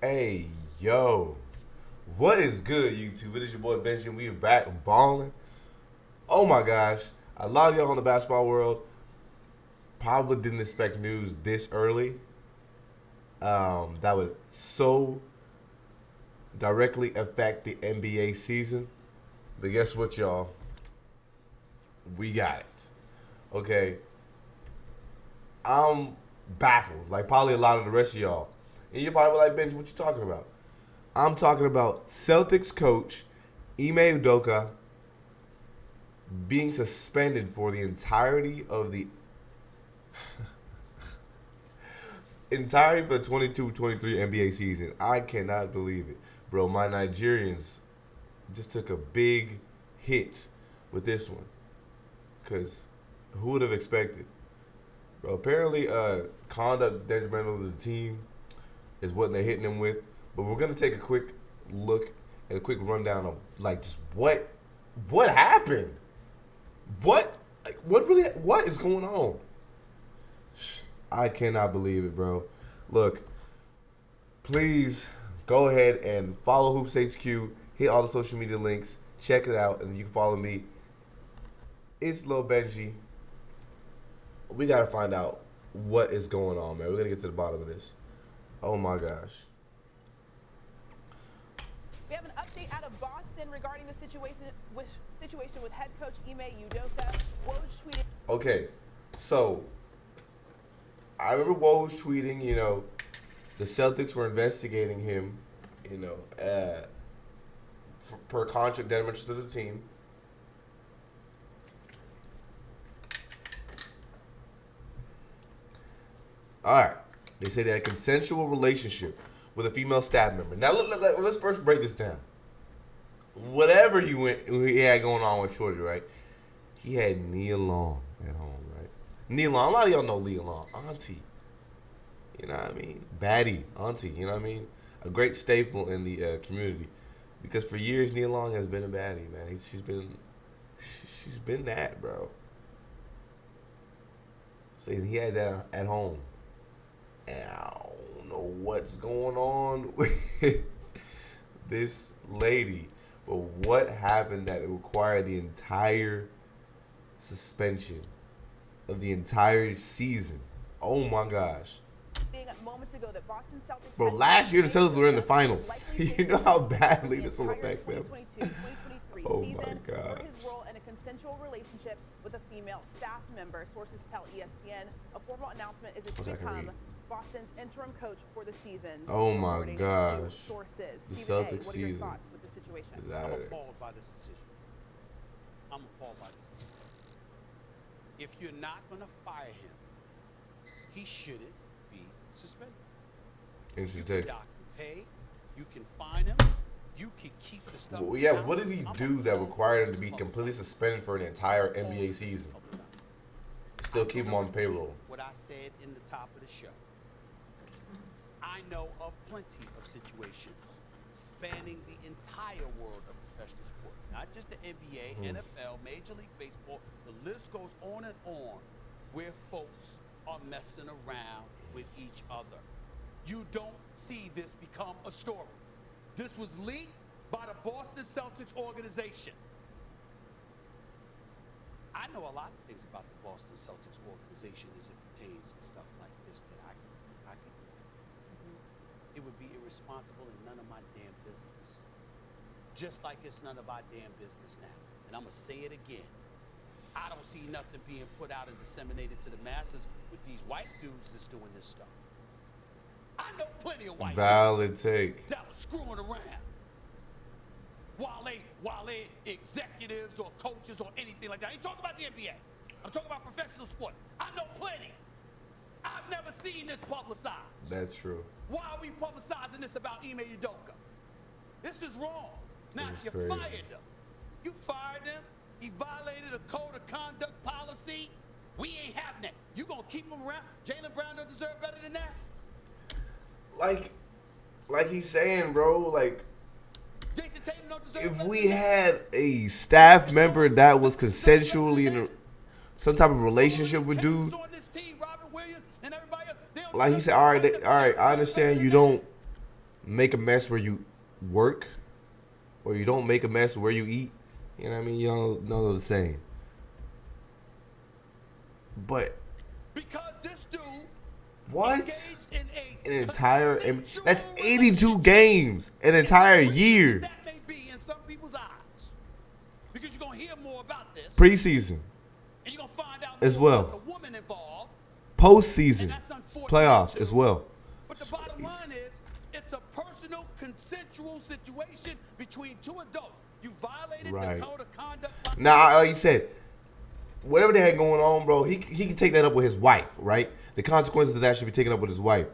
Hey, yo. What is good, YouTube? It is your boy Benji, and we are back balling. Oh my gosh. A lot of y'all in the basketball world probably didn't expect news this early. That would so directly affect the NBA season. But guess what, y'all? We got it. Okay. I'm baffled, like probably a lot of the rest of y'all. And you're probably like, Benji, what you talking about? I'm talking about Celtics coach Ime Udoka being suspended for the entirety for the 22-23 NBA season. I cannot believe it. Bro, my Nigerians just took a big hit with this one. Cause who would have expected? Bro, apparently conduct detrimental to the team is what they're hitting him with. But we're gonna take a quick look and a quick rundown of like just what happened. What is going on? I cannot believe it, bro. Look, please go ahead and follow Hoops HQ. Hit all the social media links. Check it out, and you can follow me. It's Lil Benji. We gotta find out what is going on, man. We're gonna get to the bottom of this. Oh my gosh. We have an update out of Boston regarding the situation with head coach Ime Udoka. Woj tweeted. Okay, so I remember Woj tweeting, the Celtics were investigating him, per contract damage to the team. All right, they said they had a consensual relationship with a female staff member. Now let's first break this down. Whatever he had going on with Shorty, right? He had Nia Long at home, right? Nia Long, a lot of y'all know Nia Long, auntie. You know what I mean? Baddie, auntie. You know what I mean? A great staple in the community, because for years Nia Long has been a baddie, man. She's been that, bro. So he had that at home. And I don't know what's going on with this lady, but what happened that it required the entire suspension of the entire season? Oh my gosh. Moments ago that Boston Celtics. Bro, last year the Celtics were in the finals. You know how badly this will affect them. Oh my gosh. For his role in a consensual relationship with a female staff member, sources tell ESPN. A formal announcement is to become Boston's interim coach for the season. Oh my gosh. Sources. The Stephen A, Celtics what are your season thoughts with the situation? is out I'm of there. appalled by this decision. I'm appalled by this decision. If you're not going to fire him, he shouldn't be suspended. Interesting You can take. dock him pay. You can fine him. You can keep the stuff. Well, yeah, out. what did he I'm do that appalled required him this to be is completely publicized. suspended for an entire All NBA this is season? publicized. Still I'm keep him gonna on repeat payroll. What I said in the top of the show. I know of plenty of situations spanning the entire world of professional sports, not just the NBA, NFL, Major League Baseball. The list goes on and on, where folks are messing around with each other. You don't see this become a story. This was leaked by the Boston Celtics organization. I know a lot of things about the Boston Celtics organization as it pertains to stuff like this that I could It would be irresponsible and none of my damn business. Just like it's none of our damn business now. And I'm gonna say it again. I don't see nothing being put out and disseminated to the masses with these white dudes that's doing this stuff. I know plenty of white Valid take. dudes that was screwing around. While they executives or coaches or anything like that. I ain't talking about the NBA. I'm talking about professional sports. I know plenty. I've never seen this publicized. That's true. Why are we publicizing this about Ime Udoka? This is wrong. Now, This is you crazy. fired him. You fired him. He violated a code of conduct policy. We ain't having that. You gonna keep him around? Jaylen Brown don't deserve better than that? Like he's saying, bro, like Jason Tatum don't deserve if better we than that? had a staff member that was consensually in some type of relationship with dude, On this team, Robert Williams and everybody else, they don't like he deserve said, all right, better than I understand you don't make a mess where you work, or you don't make a mess where you eat. You know what I mean? Y'all know the saying. But Because this dude what? engaged in An entire consensual that's 82 relationship. games, an entire And as crazy year. as that may be in some people's eyes, because you're gonna hear more about this, Preseason and you're gonna find out as more well. about the woman involved, postseason, and that's unfortunate playoffs too. as well. But the bottom line is, it's a personal, consensual situation between two adults. You violated Right. the code of conduct. Now, like you said, whatever they had going on, bro, he can take that up with his wife, right? The consequences of that should be taken up with his wife.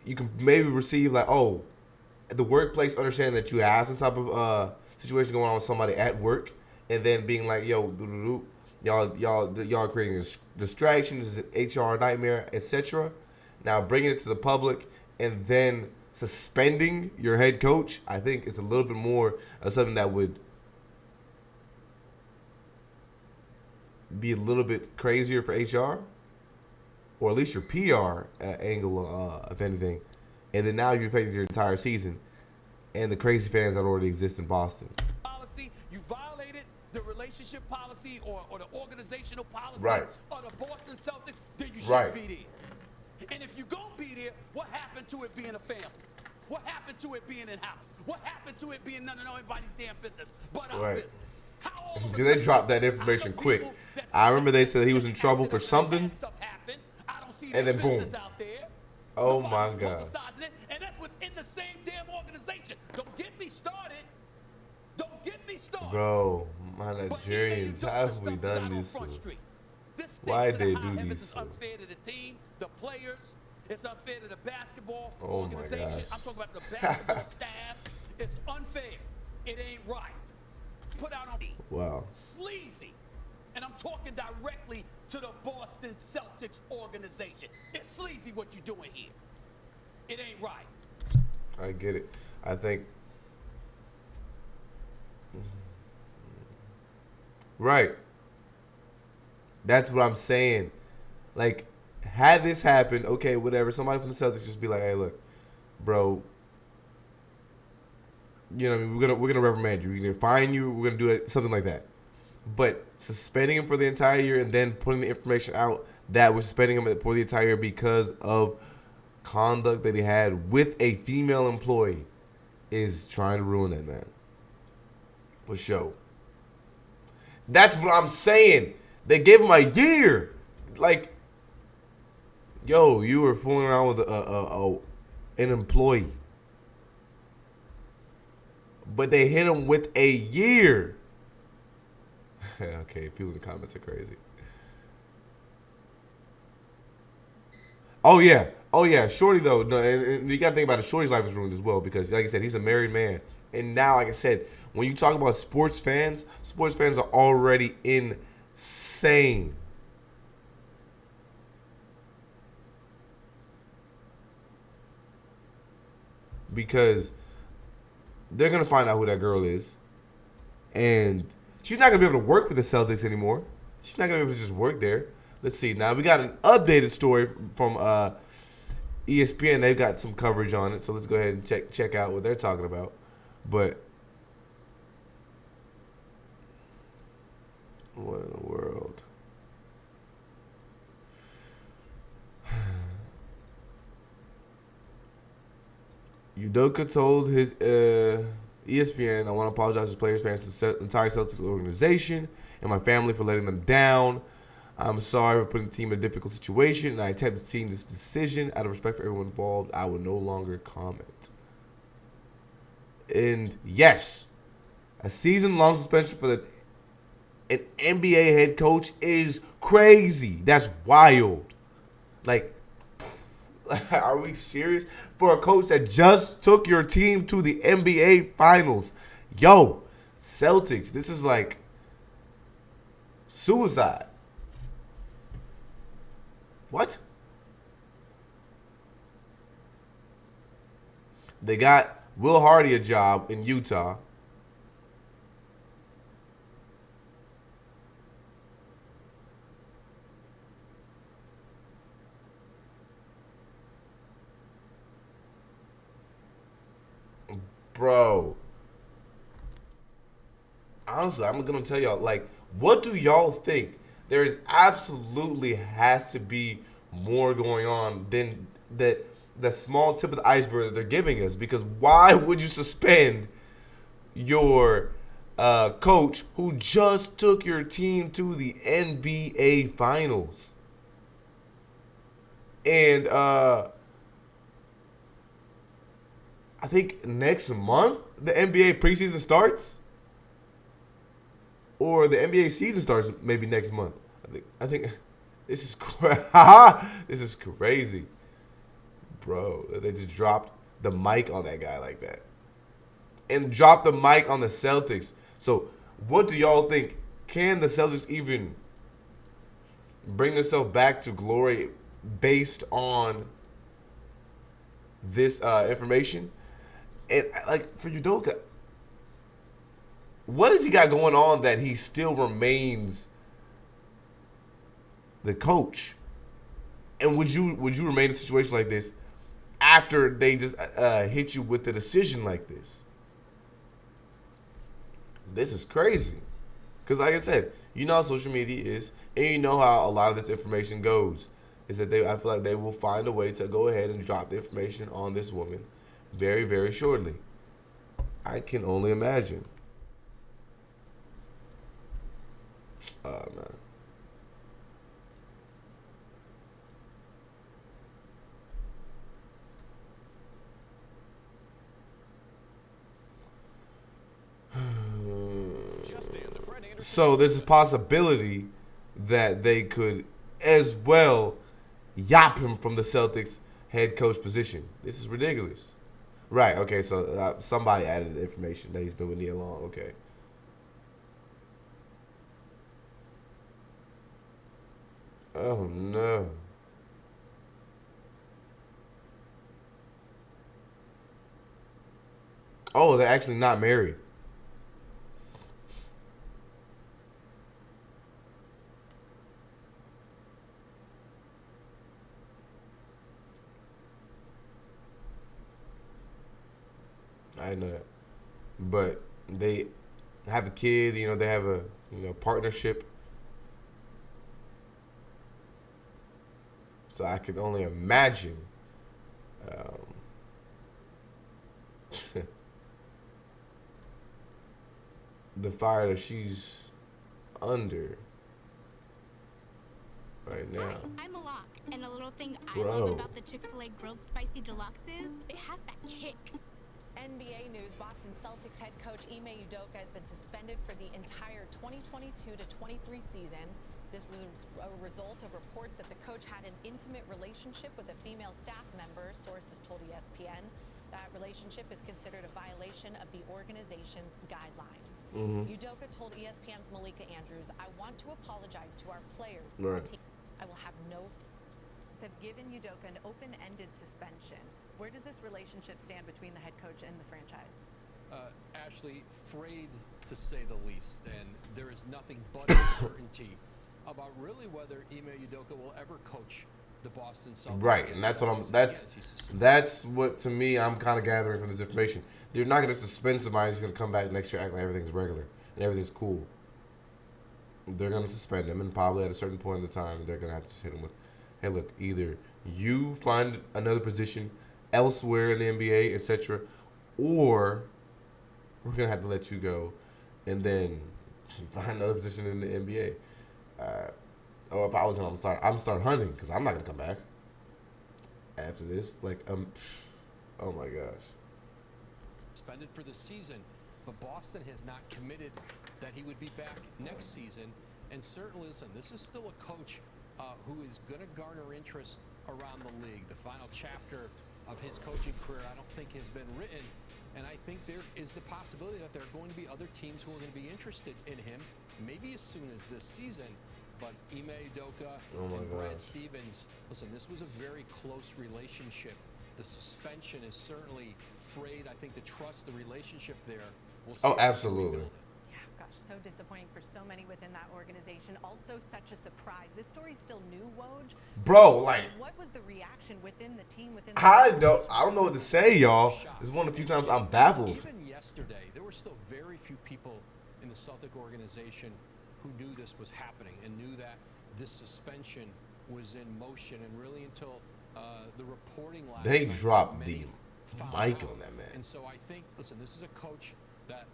You can maybe receive like, oh, at the workplace, understanding that you have some type of situation going on with somebody at work, and then being like, yo, y'all creating distractions, HR nightmare, etc. Now bringing it to the public and then suspending your head coach, I think it's a little bit more of something that would be a little bit crazier for HR, or at least your PR angle, if anything. And then now you're affecting your entire season and the crazy fans that already exist in Boston. Policy, you violated the relationship policy or the organizational policy Right. of the Boston Celtics, then you Right. shouldn't be there. And if you're going to be there, what happened to it being a family? What happened to it being in-house? What happened to it being none of anybody's damn business but our Right. business? How all of a Because they sudden- dropped that I information know quick. people that- I remember they said he was in trouble for After something. bad stuff happened, I don't see And their then boom. business out there. Oh Nobody's my gosh. publicizing it, and that's within the same damn organization. Don't get me started. Don't get me started. Bro, my But Nigerians, Ime how Udoka have we stuff is done out on this? Front Street. This stinks Why'd to the they high do heavens. these It's to? unfair to the team, the players. It's unfair to the basketball Oh my organization. gosh. I'm talking about the basketball staff. It's unfair. It ain't right. Put out on me. Wow. Sleazy. And I'm talking directly to the Boston Celtics organization. It's sleazy what you're doing here. It ain't right. I get it. I think. Right. That's what I'm saying. Like, had this happened, okay, whatever. Somebody from the Celtics just be like, "Hey, look, bro. You know, what I mean, we're gonna reprimand you. We're gonna fine you. We're gonna do it, something like that." But suspending him for the entire year and then putting the information out that we're suspending him for the entire year because of conduct that he had with a female employee is trying to ruin that man. For sure. That's what I'm saying. They gave him a year. Like, yo, you were fooling around with an employee. But they hit him with a year. Okay, people in the comments are crazy. Oh yeah, Shorty though. No, and you gotta think about it. Shorty's life is ruined as well because, like I said, he's a married man, and now, like I said, when you talk about sports fans are already insane. Because they're gonna find out who that girl is, and she's not gonna be able to work with the Celtics anymore. She's not gonna be able to just work there. Let's see. Now we got an updated story from ESPN. They've got some coverage on it, so let's go ahead and check out what they're talking about. But what in the world? Udoka told his ESPN, "I want to apologize to players, fans, and the entire Celtics organization, and my family for letting them down. I'm sorry for putting the team in a difficult situation, and I attempted seeing this decision. Out of respect for everyone involved, I will no longer comment." And yes, a season-long suspension for an NBA head coach is crazy. That's wild. Like, are we serious? For a coach that just took your team to the NBA Finals. Yo, Celtics, this is like suicide. What? They got Will Hardy a job in Utah. bro. Honestly, I'm gonna tell y'all, like, what do y'all think? There is absolutely has to be more going on than that. The small tip of the iceberg that they're giving us. Because why would you suspend your coach who just took your team to the NBA Finals? And I think next month the NBA preseason starts, or the NBA season starts maybe next month. I think this is this is crazy, bro. They just dropped the mic on that guy like that, and dropped the mic on the Celtics. So, what do y'all think? Can the Celtics even bring themselves back to glory based on this information? And like for Udoka, what has he got going on that he still remains the coach? And would you remain in a situation like this after they just hit you with a decision like this? This is crazy. Because like I said, you know how social media is, and you know how a lot of this information goes. Is that I feel like they will find a way to go ahead and drop the information on this woman very, very shortly. I can only imagine. Oh, man. So there's a possibility that they could as well yap him from the Celtics head coach position. This is ridiculous. Right, okay, so somebody added the information that he's been with Nia Long. Okay. Oh, no. Oh, they're actually not married. I know that. But they have a kid, you know, they have a partnership. So I can only imagine the fire that she's under right now. Hi, I'm Alok, and a little thing I Bro. love about the Chick-fil-A Grilled Spicy Deluxe is it has that kick. NBA news, Boston Celtics head coach Ime Udoka has been suspended for the entire 2022 to 23 season. This was a result of reports that the coach had an intimate relationship with a female staff member, sources told ESPN. That relationship is considered a violation of the organization's guidelines. Udoka told ESPN's Malika Andrews, "I want to apologize to our players. Right. I will have no..." Have given Udoka an open-ended suspension. Where does this relationship stand between the head coach and the franchise? Ashley, frayed to say the least, and there is nothing but uncertainty about really whether Ime Udoka will ever coach the Boston Celtics. Right, and that's what that's what to me I'm kind of gathering from this information. They're not going to suspend somebody who's going to come back next year acting like everything's regular and everything's cool. They're going to suspend him, and probably at a certain point in the time, they're going to have to just hit him with, hey, look, either you find another position elsewhere in the NBA, etc., or we're going to have to let you go and then find another position in the NBA. Or if I was him, I'm start hunting because I'm not going to come back after this. Like, oh my gosh. Suspended for the season, but Boston has not committed that he would be back next season. And certainly, listen, this is still a coach who is going to garner interest around the league. The final chapter of his coaching career, I don't think has been written. And I think there is the possibility that there are going to be other teams who are going to be interested in him, maybe as soon as this season. But Ime Udoka and Brad Stevens, listen, this was a very close relationship. The suspension is certainly frayed. I think the trust, the relationship there will see. Oh, absolutely. Yeah, gosh, so disappointing for so many within that organization. Also, such a surprise. This story's still new, Woj. Bro, like, what was the reaction communication within the team, within the I don't know what to say, y'all. It's one of the few times I'm baffled. Even yesterday, there were still very few people in the Celtic organization who knew this was happening and knew that this suspension was in motion. And really until the reporting last They night, dropped many the found mic out. on that man. And so I think, listen, this is a coach that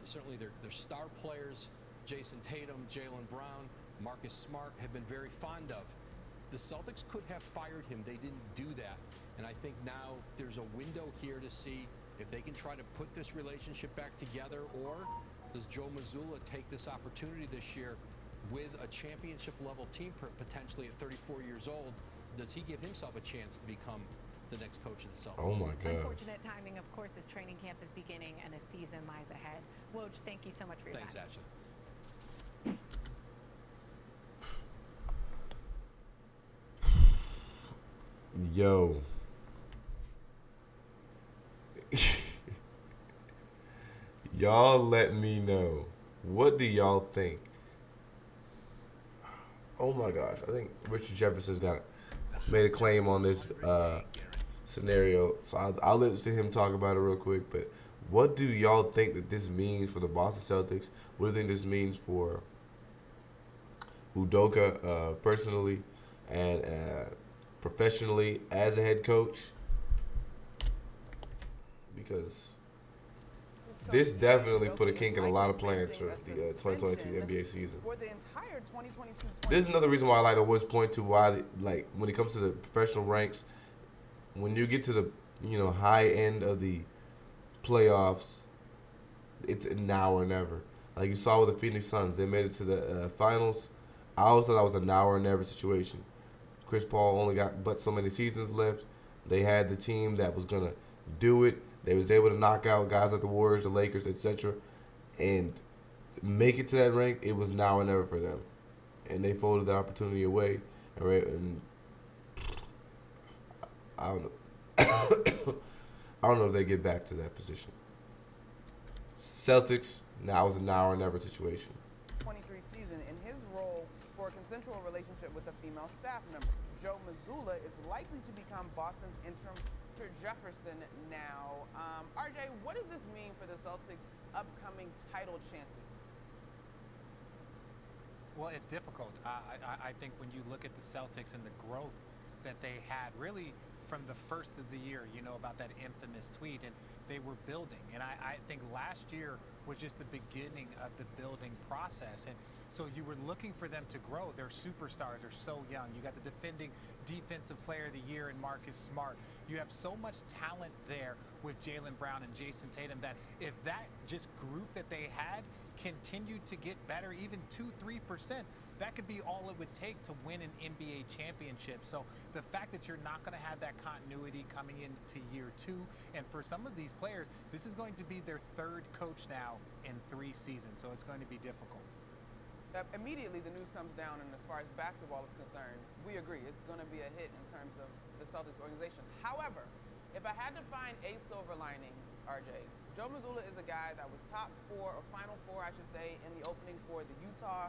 certainly their star players, Jason Tatum, Jaylen Brown, Marcus Smart, have been very fond of. The Celtics could have fired him. They didn't do that. And I think now there's a window here to see if they can try to put this relationship back together, or does Joe Mazzulla take this opportunity this year with a championship-level team potentially at 34 years old? Does he give himself a chance to become the next coach of the Celtics? Oh, my God. Unfortunate timing, of course, as training camp is beginning and a season lies ahead. Woj, thank you so much for your Thanks, time. Ashley. Yo. Y'all let me know. What do y'all think? Oh my gosh. I think Richard Jefferson's made a claim on this scenario. So I'll listen to him talk about it real quick. But what do y'all think that this means for the Boston Celtics? What do you think this means for Udoka personally and professionally as a head coach? Because this definitely put a kink in a lot of plans for the 2022 NBA season. For the entire 2022 This is another reason why I like to always point to why, like, when it comes to the professional ranks, when you get to the high end of the playoffs, it's now or never. Like you saw with the Phoenix Suns, they made it to the finals. I always thought that was a now or never situation. Chris Paul only got but so many seasons left. They had the team that was gonna do it. They was able to knock out guys like the Warriors, the Lakers, etc., and make it to that rank. It was now or never for them, and they folded the opportunity away. And I don't know. I don't know if they get back to that position. Celtics now is a now or never situation. 23 season in his role for a consensual relationship with a female staff member. Joe Mazzulla is likely to become Boston's interim Jefferson now. RJ, what does this mean for the Celtics' upcoming title chances? Well, it's difficult. I think when you look at the Celtics and the growth that they had really from the first of the year, about that infamous tweet, and they were building. And I think last year was just the beginning of the building process. And so you were looking for them to grow. Their superstars are so young. You got the defending defensive player of the year in Marcus Smart. You have so much talent there with Jaylen Brown and Jason Tatum that if that just group that they had continued to get better, even 2-3%, that could be all it would take to win an NBA championship. So the fact that you're not going to have that continuity coming into year 2, and for some of these players, this is going to be their third coach now in 3 seasons, so it's going to be difficult. Immediately the news comes down, and as far as basketball is concerned, we agree it's going to be a hit in terms of the Celtics organization. However, if I had to find a silver lining, RJ, Joe Mazzulla is a guy that was top 4 or final 4, I should say, in the opening for the Utah.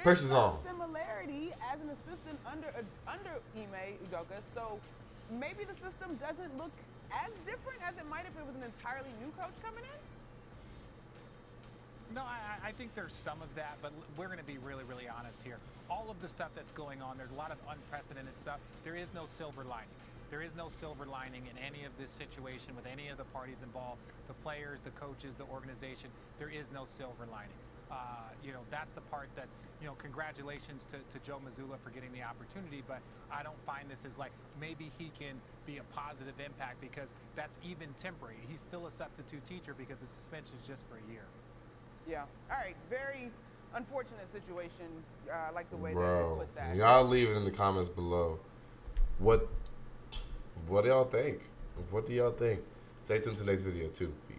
There's some similarity as an assistant under Ime Udoka, so maybe the system doesn't look as different as it might if it was an entirely new coach coming in. No, I think there's some of that, but we're going to be really, really honest here. All of the stuff that's going on, there's a lot of unprecedented stuff. There is no silver lining. There is no silver lining in any of this situation with any of the parties involved, the players, the coaches, the organization. There is no silver lining. That's the part that, congratulations to Joe Mazzulla for getting the opportunity, but I don't find this as like maybe he can be a positive impact because that's even temporary. He's still a substitute teacher because the suspension is just for a year. Yeah. All right. Very unfortunate situation. I like the way that you put that. Y'all leave it in the comments below. What do y'all think? What do y'all think? Stay tuned to the next video too. Peace.